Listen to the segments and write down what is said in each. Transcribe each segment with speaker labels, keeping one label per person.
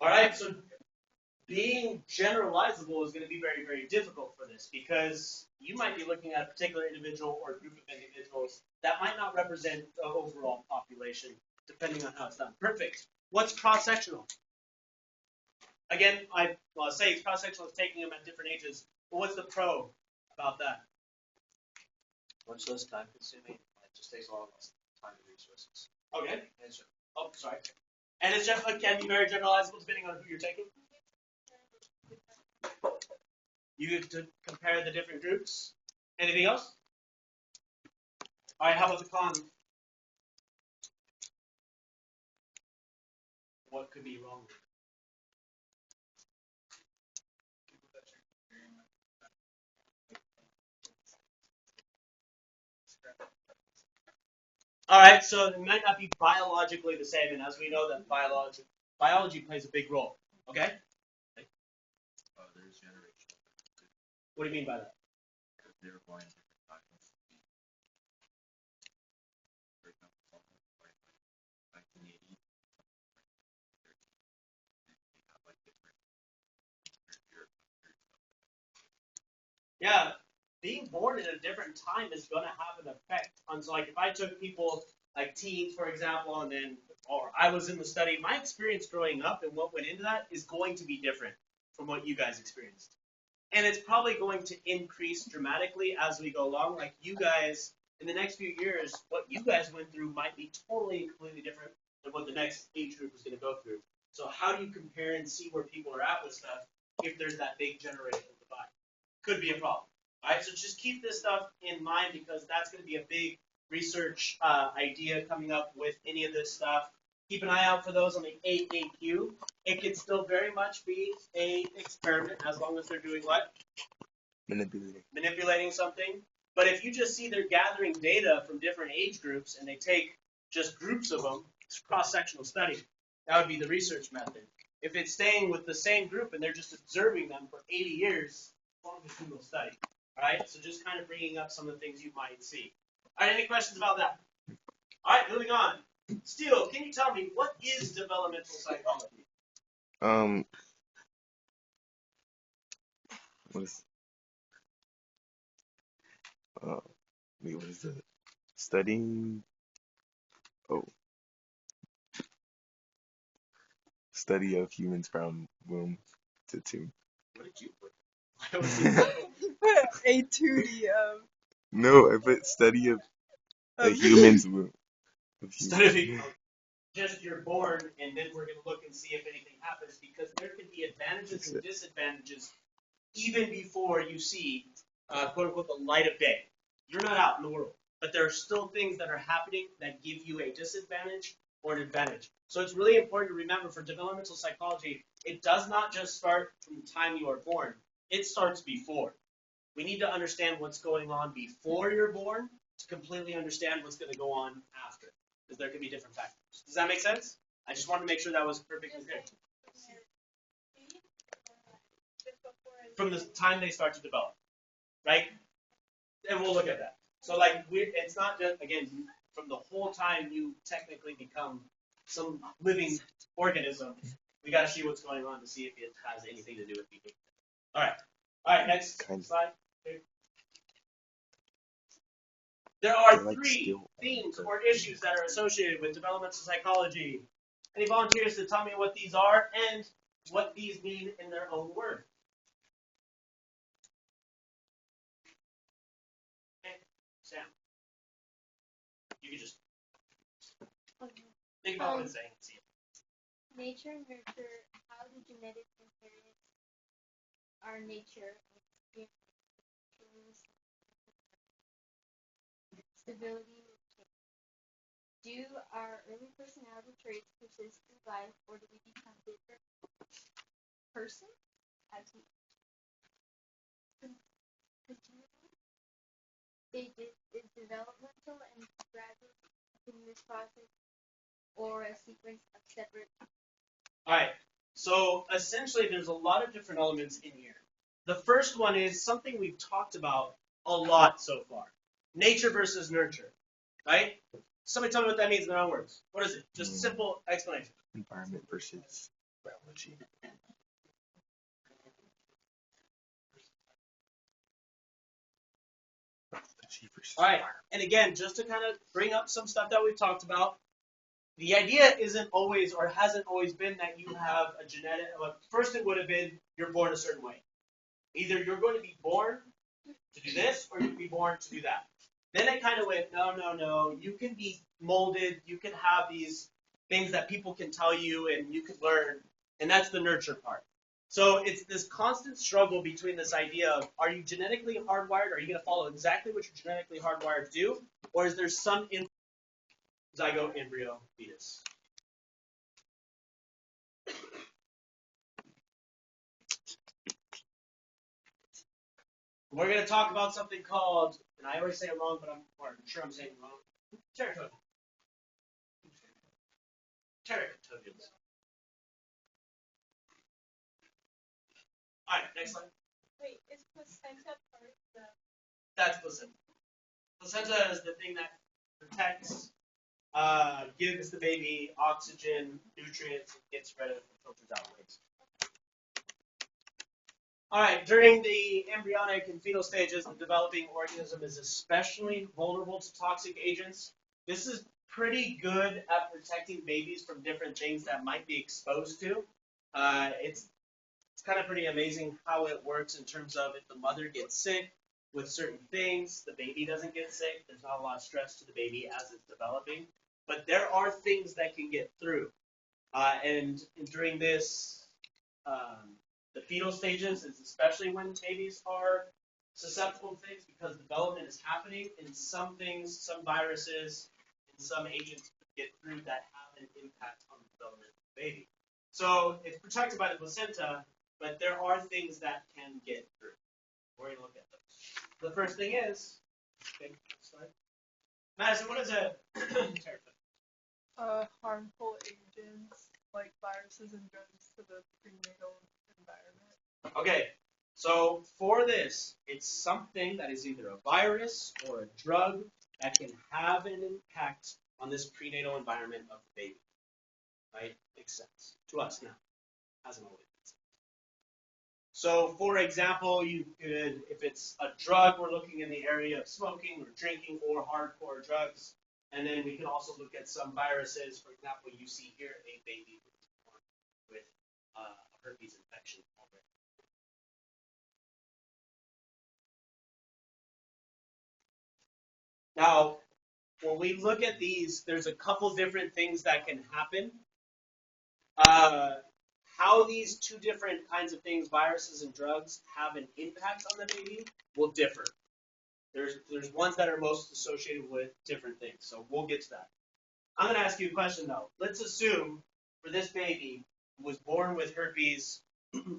Speaker 1: All right, so being generalizable is going to be very, very difficult for this because you might be looking at a particular individual or a group of individuals that might not represent the overall population, depending on how it's done. Perfect. What's cross-sectional? Again, well, I say cross-sectional is taking them at different ages, but what's the pro about that?
Speaker 2: Much less time-consuming. It just takes a lot less time and resources.
Speaker 1: Okay. Oh, sorry. And it can be very generalizable depending on who you're taking. You get to compare the different groups. Anything else? All right, how about the cons? What could be wrong with it? All right, so it might not be biologically the same, and as we know that biology plays a big role. Okay?
Speaker 2: There's generational.
Speaker 1: What do you mean by that?
Speaker 2: Because they were born in different times. For example, like 1980, they have like different.
Speaker 1: Yeah, being born in a different time is going to have an effect on. So, like, if I took people like teens, for example, and then, or I was in the study, my experience growing up and what went into that is going to be different from what you guys experienced, and it's probably going to increase dramatically as we go along. Like you guys, in the next few years, what you guys went through might be totally and completely different than what the next age group is going to go through. So, how do you compare and see where people are at with stuff if there's that big generational divide? Could be a problem. All right, so just keep this stuff in mind because that's going to be a big research idea coming up with any of this stuff. Keep an eye out for those on the AAQ. It could still very much be a experiment as long as they're doing what? Manipulating something. But if you just see they're gathering data from different age groups and they take just groups of them, it's a cross-sectional study. That would be the research method. If it's staying with the same group and they're just observing them for 80 years, longitudinal study. All right, so just kind of bringing up some of the things you might see. All right, any questions about that? All right, moving on. Steele, can you tell me what is developmental psychology?
Speaker 3: What is what is it? Studying? Oh, study of humans from womb to tomb.
Speaker 1: What did you put?
Speaker 4: A2D
Speaker 3: No, I put study of a human's womb.
Speaker 1: Study of just you're born, and then we're going to look and see if anything happens because there could be advantages and disadvantages even before you see, quote unquote, the light of day. You're not out in the world, but there are still things that are happening that give you a disadvantage or an advantage. So it's really important to remember for developmental psychology, it does not just start from the time you are born. It starts before. We need to understand what's going on before you're born to completely understand what's going to go on after, because there could be different factors. Does that make sense? I just wanted to make sure that was perfectly clear. From the time they start to develop, right? And we'll look at that. So, like, it's not just, again, from the whole time you technically become some living organism, we got to see what's going on to see if it has anything to do with behavior. All right, next slide. There are three themes or issues that are associated with developmental psychology. Any volunteers to tell me what these are and what these mean in their own words? Okay, Sam. You can just think about what it's saying. See it.
Speaker 5: Nature and nurture, how do genetics inherit our nature and experience stability with change? Do our early personality traits persist through life, or do we become different persons as we continue? Is developmental and gradual continuous process or a sequence of separate?
Speaker 1: All right. So essentially, there's a lot of different elements in here. The first one is something we've talked about a lot so far: nature versus nurture. Right? Somebody tell me what that means in their own words. What is it? Just a simple explanation.
Speaker 3: Environment versus biology. Biology versus
Speaker 1: All right.
Speaker 3: environment.
Speaker 1: And again, just to kind of bring up some stuff that we've talked about, the idea isn't always or hasn't always been that you have a genetic. Well, first, it would have been you're born a certain way. Either you're going to be born to do this or you can be born to do that. Then it kind of went, no. You can be molded. You can have these things that people can tell you and you can learn. And that's the nurture part. So it's this constant struggle between this idea of, are you genetically hardwired? Are you going to follow exactly what you're genetically hardwired to do? Or is there some zygote, embryo, fetus? We're going to talk about something called, and I always say it wrong, but I'm sure I'm saying it wrong, teratogen. Teratogens. All right, next slide.
Speaker 5: Wait, is placenta part of the?
Speaker 1: That's placenta. Placenta is the thing that protects, gives the baby oxygen, nutrients, and gets rid of and filters out waste. All right, during the embryonic and fetal stages, the developing organism is especially vulnerable to toxic agents. This is pretty good at protecting babies from different things that might be exposed to. It's kind of pretty amazing how it works in terms of if the mother gets sick with certain things, the baby doesn't get sick. There's not a lot of stress to the baby as it's developing. But there are things that can get through. And during this, the fetal stages is especially when babies are susceptible to things because development is happening, and some things, some viruses, and some agents get through that have an impact on the development of the baby. So it's protected by the placenta, but there are things that can get through. We're going to look at those. The first thing is, okay, slide. Madison, what is a teratogen?
Speaker 4: Harmful agents like viruses and drugs to the prenatal environment.
Speaker 1: Okay, so for this, it's something that is either a virus or a drug that can have an impact on this prenatal environment of the baby. Right? Makes sense to us now. Hasn't always made sense. So, for example, you could, if it's a drug, we're looking in the area of smoking or drinking or hardcore drugs. And then we can also look at some viruses. For example, you see here a baby who was born with a herpes infection already. Now, when we look at these, there's a couple different things that can happen. How these two different kinds of things, viruses and drugs, have an impact on the baby will differ. There's ones that are most associated with different things, so we'll get to that. I'm going to ask you a question, though. Let's assume for this baby who was born with herpes,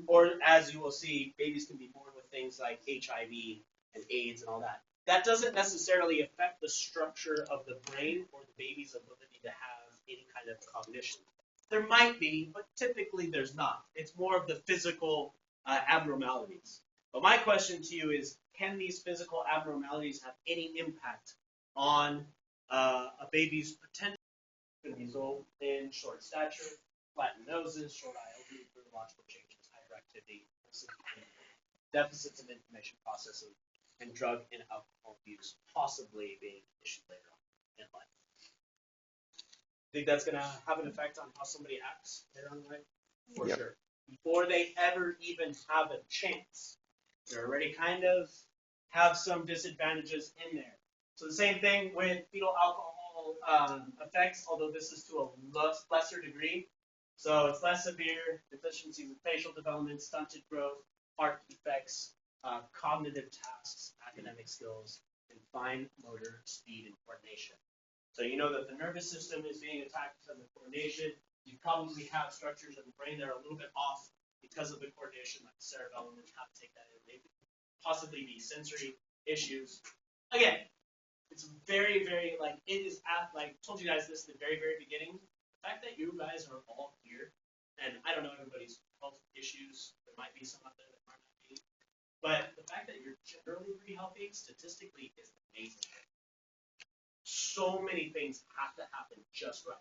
Speaker 1: or as you will see, babies can be born with things like HIV and AIDS and all that. That doesn't necessarily affect the structure of the brain or the baby's ability to have any kind of cognition. There might be, but typically there's not. It's more of the physical abnormalities. But my question to you is, can these physical abnormalities have any impact on a baby's potential to result in short stature, flattened noses, short eye opening, neurological changes, hyperactivity, deficits of information processing, and drug and alcohol use possibly being an issue later on in life? Think that's going to have an effect on how somebody acts later on in life? For sure. Before they ever even have a chance, they're already kind of have some disadvantages in there. So the same thing with fetal alcohol effects, although this is to a lesser degree. So it's less severe, deficiencies in facial development, stunted growth, heart defects, cognitive tasks, academic skills, and fine motor speed and coordination. So you know that the nervous system is being attacked because of the coordination. You probably have structures in the brain that are a little bit off because of the coordination, like the cerebellum, and how to take that in. Maybe possibly be sensory issues. Again, it's very, very, like, it is at, like, I told you guys this at the very, very beginning. The fact that you guys are all here, and I don't know everybody's health issues, there might be some out there that might not be, but the fact that you're generally pretty healthy statistically is amazing. So many things have to happen just right.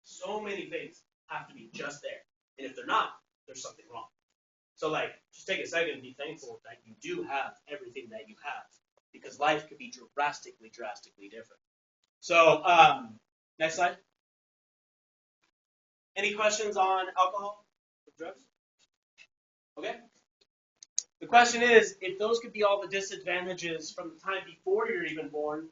Speaker 1: So many things have to be just there. And if they're not, there's something wrong. So like, just take a second and be thankful that you do have everything that you have, because life could be drastically different. So, next slide. Any questions on alcohol or drugs? Okay. The question is, if those could be all the disadvantages from the time before you're even born,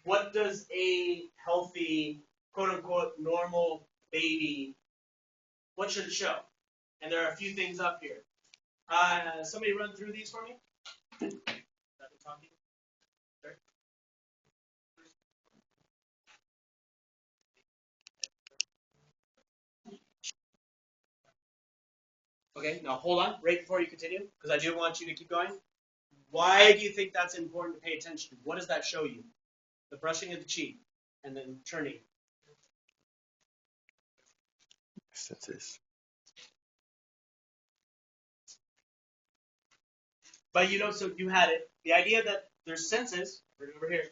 Speaker 1: what does a healthy, quote-unquote, normal baby, what should it show? And there are a few things up here. Somebody run through these for me? Is that the talking? Sure. Okay, now hold on, right before you continue, because I do want you to keep going. Why do you think that's important to pay attention to? What does that show you? The brushing of the cheek, and then turning.
Speaker 3: Senses.
Speaker 1: But you know, so you had it. The idea that there's senses, over here,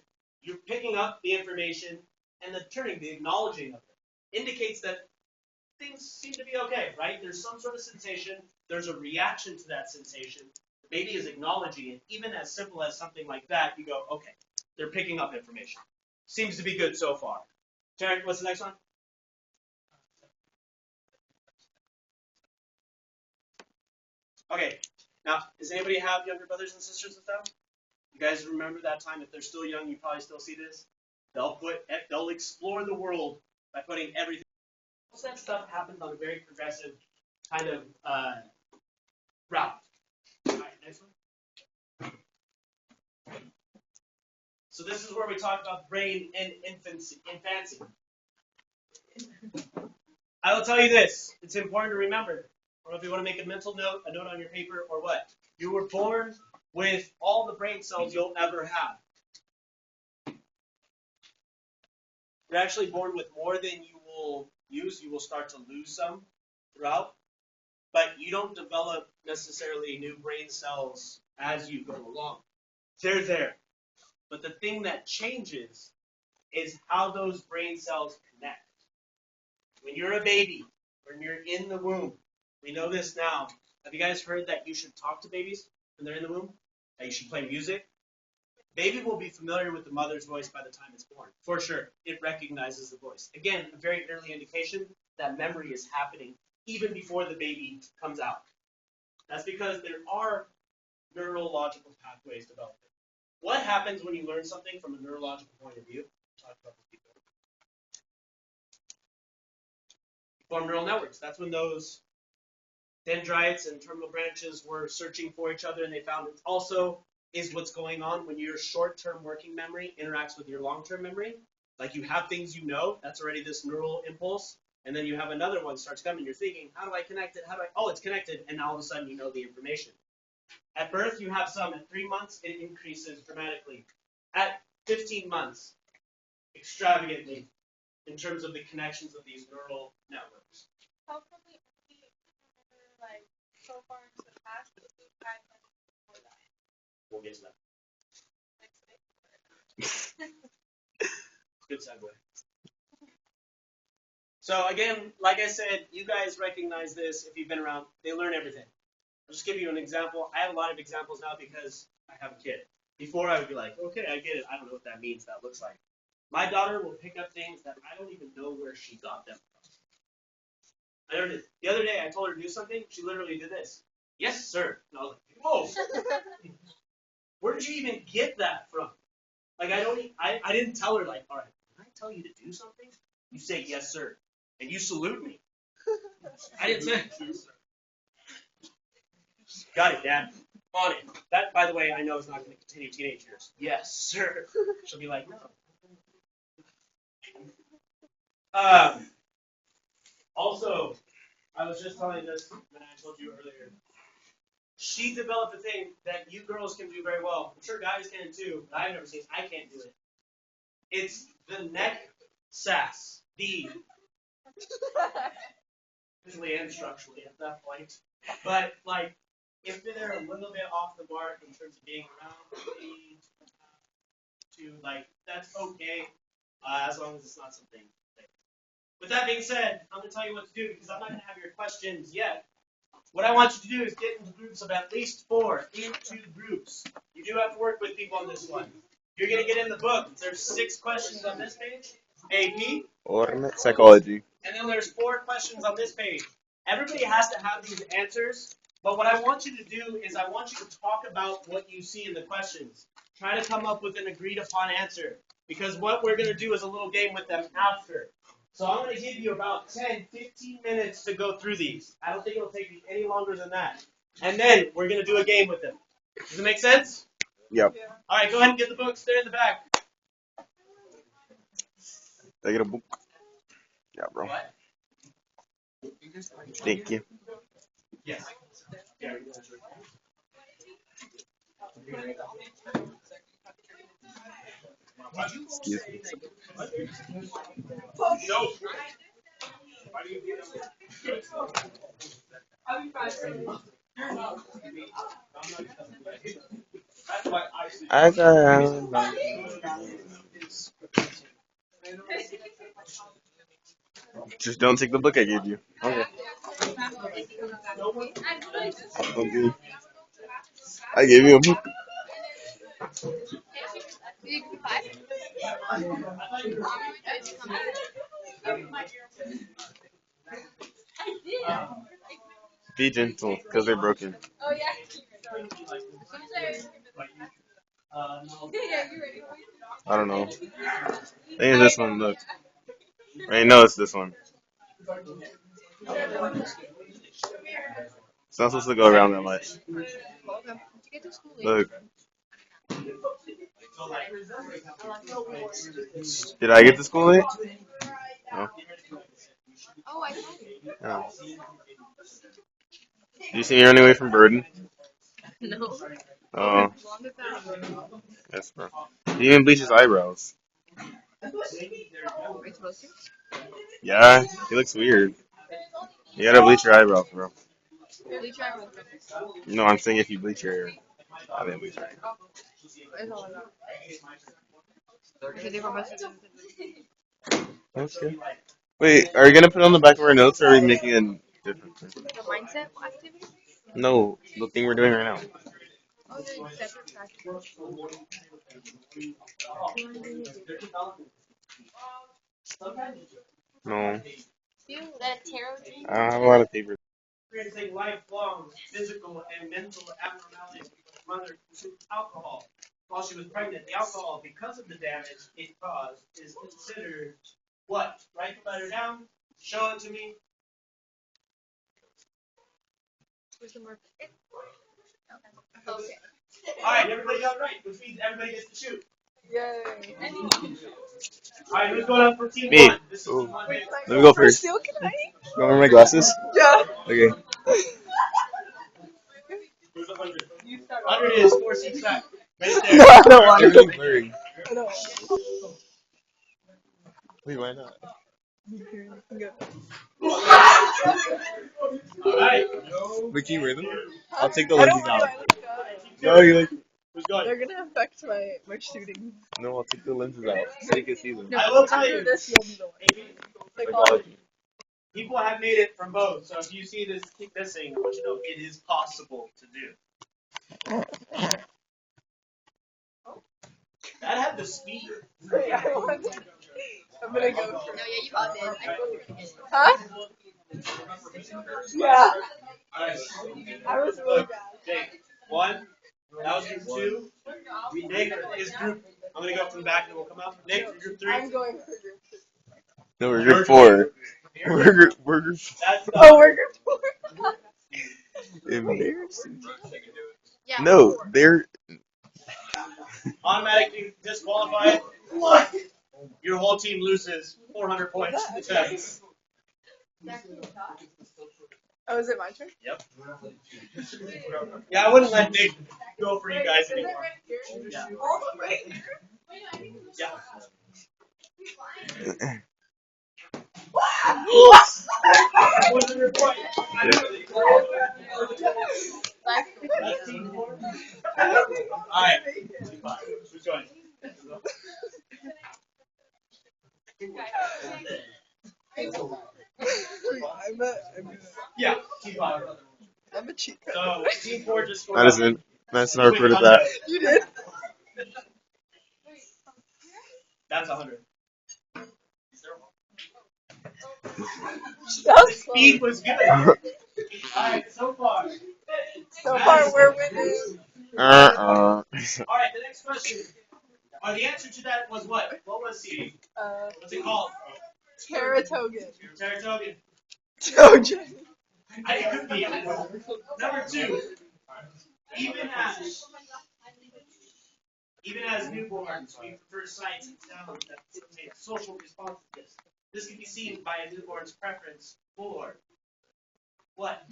Speaker 1: you're picking up the information, and the turning, the acknowledging of it, indicates that things seem to be okay, right? There's some sort of sensation. There's a reaction to that sensation. The baby is acknowledging it. Even as simple as something like that, you go, okay, they're picking up information. Seems to be good so far. Tarek, what's the next one? Okay. Now, does anybody have younger brothers and sisters with them? You guys remember that time? If they're still young, you probably still see this. They'll explore the world by putting everything. Most of that stuff happens on a very progressive kind of route. All right, next one. So this is where we talk about brain and infancy. I will tell you this. It's important to remember. I don't know if you want to make a mental note, a note on your paper, or what. You were born with all the brain cells you'll ever have. You're actually born with more than you will use. You will start to lose some throughout. But you don't develop necessarily new brain cells as you go along. They're there. But the thing that changes is how those brain cells connect. When you're a baby, when you're in the womb, we know this now. Have you guys heard that you should talk to babies when they're in the womb? That you should play music? Baby will be familiar with the mother's voice by the time it's born. For sure. It recognizes the voice. Again, a very early indication that memory is happening even before the baby comes out. That's because there are neurological pathways developing. What happens when you learn something from a neurological point of view? Talk about this before. You form neural networks. That's when those dendrites and terminal branches were searching for each other, and they found it also is what's going on when your short-term working memory interacts with your long-term memory. Like you have things you know, that's already this neural impulse, and then you have another one starts coming, you're thinking, how do I connect it? Oh, it's connected, and all of a sudden you know the information. At birth, you have some. At 3 months, it increases dramatically. At 15 months, extravagantly, in terms of the connections of these neural networks.
Speaker 4: How come we only remember like so far into the past, but we had like before that?
Speaker 1: We'll get to that.
Speaker 4: Next week.
Speaker 1: Good segue. So again, like I said, you guys recognize this if you've been around. They learn everything. I'll just give you an example. I have a lot of examples now because I have a kid. Before I would be like, okay, I get it. I don't know what that means, that looks like. My daughter will pick up things that I don't even know where she got them from. I did. The other day I told her to do something. She literally did this. Yes, sir. And I was like, whoa. Where did you even get that from? Like I didn't tell her like, all right, when I tell you to do something, you say yes, sir. And you salute me. I didn't say yes, sir. Got it, Dad. On it. That, by the way, I know is not going to continue teenage years. Yes, sir. She'll be like, no. Also, I was just telling this when I told you earlier. She developed a thing that you girls can do very well. I'm sure guys can too, but I've never seen it. I can't do it. It's the neck sass. Visually and structurally at that point. But, like, if they're a little bit off the mark in terms of being around 3, 2, like, that's okay. as long as it's not something. With that being said, I'm going to tell you what to do because I'm not going to have your questions yet. What I want you to do is get into groups of at least 4, into groups. You do have to work with people on this one. You're going to get in the book. There's 6 questions on this page, AP.
Speaker 3: Or psychology.
Speaker 1: And then there's 4 questions on this page. Everybody has to have these answers, but what I want you to do is I want you to talk about what you see in the questions. Try to come up with an agreed upon answer, because what we're going to do is a little game with them after. So I'm going to give you about 10, 15 minutes to go through these. I don't think it'll take you any longer than that. And then we're going to do a game with them. Does it make sense?
Speaker 3: Yep.
Speaker 1: All right, go ahead and get the books. They're in the back.
Speaker 3: Did I get a book? Yeah, bro. Thank you.
Speaker 1: Yes.
Speaker 3: Excuse me.
Speaker 1: No.
Speaker 3: I got. Just don't take the book I gave you. Okay. Okay. I gave you a book. Be gentle, because they're broken. I don't know. I think it's this one, look. I know it's this one. It's not supposed to go around that much. Look. Did I get to school late? No. No. Did you see me running away from Burden?
Speaker 4: No.
Speaker 3: Oh. Yes, bro. He even bleached his eyebrows.
Speaker 4: Are you supposed to?
Speaker 3: Yeah, he looks weird. You gotta bleach your eyebrows, bro.
Speaker 4: Bleach your eyebrows.
Speaker 3: No, I'm saying if you bleach your hair. I didn't bleach your hair.
Speaker 4: It's all about. It's a different message.
Speaker 3: Okay. Wait, are you gonna put it on the back of our notes, or are we making a different thing?
Speaker 4: The mindset activity?
Speaker 3: No, the thing we're doing right now.
Speaker 4: Oh, they're separate practice.
Speaker 3: No,
Speaker 5: That tarot dream.
Speaker 3: I don't have a lot of paper.
Speaker 1: Experiencing lifelong physical and mental abnormalities because mother consumed alcohol while she was pregnant. The alcohol, because of the damage it caused, is considered what? Write the letter down. Show it to me.
Speaker 5: Okay.
Speaker 1: All right, everybody got it right, which means everybody gets to shoot.
Speaker 4: Yay.
Speaker 1: All right, who's going up for team
Speaker 3: Me.
Speaker 1: 1? This is
Speaker 3: Ooh.
Speaker 1: team 1.
Speaker 3: Let me go first.
Speaker 4: Still, can I?
Speaker 3: You want my glasses?
Speaker 4: Yeah.
Speaker 3: Okay.
Speaker 1: Who's 100? 100 is 4 seats back. Right
Speaker 4: No,
Speaker 1: there.
Speaker 4: I don't want
Speaker 3: Everything's
Speaker 4: to.
Speaker 3: blurry.
Speaker 4: I don't want
Speaker 3: Wait, why not?
Speaker 4: to.
Speaker 1: All right.
Speaker 3: Wait, can you wear them? I'll take the
Speaker 4: I don't
Speaker 3: lenses
Speaker 4: want
Speaker 3: out.
Speaker 4: to. I like that.
Speaker 3: No, you like.
Speaker 1: Who's going?
Speaker 4: They're gonna affect my shooting.
Speaker 3: No, I'll take the lenses out so you can see them.
Speaker 4: No,
Speaker 1: I will tell
Speaker 4: after
Speaker 1: you.
Speaker 4: this, you'll be the one.
Speaker 3: Psychology.
Speaker 1: People have made it from both, so if you see this keep missing, I want you to know it is possible to do. That had the speed.
Speaker 4: I want to. I'm gonna go
Speaker 5: No,
Speaker 4: first.
Speaker 5: yeah, you all did.
Speaker 4: Huh? Yeah.
Speaker 1: Alright.
Speaker 4: I was really
Speaker 1: Look,
Speaker 4: bad.
Speaker 1: Jake, 1. That was group 2. Nick is group. I'm gonna go from the back and we'll come up. Nick, you're group 3.
Speaker 4: I'm going for group 2.
Speaker 3: No, we're group 4. We're group 4.
Speaker 1: That's the
Speaker 4: Oh, we're group 4.
Speaker 3: Embarrassing.
Speaker 5: Yeah.
Speaker 3: No, they're.
Speaker 1: automatically disqualified. Your whole team loses 400 points to the test.
Speaker 4: Oh, is it my turn?
Speaker 1: Yep. Yeah, I wouldn't let Nick go for you guys anymore. Yeah. Yeah. 100 points. That's team 4. Alright. Team 5. Who's going? Yeah, team 5.
Speaker 4: I'm a cheat code.
Speaker 1: So team 4 just scored.
Speaker 3: Madison recorded that.
Speaker 4: You did?
Speaker 1: That's 100.
Speaker 4: That
Speaker 1: The speed was good. Alright, so far.
Speaker 4: So far, we're winning.
Speaker 1: Alright, the next question. The answer to that was what? What was the, what's it called?
Speaker 4: Teratogen.
Speaker 1: Saratoga.
Speaker 4: Togen.
Speaker 1: It could be. Number 2. Even as newborns, we prefer sights and sounds that stimulate social responsiveness. This can be seen by a newborn's preference for what?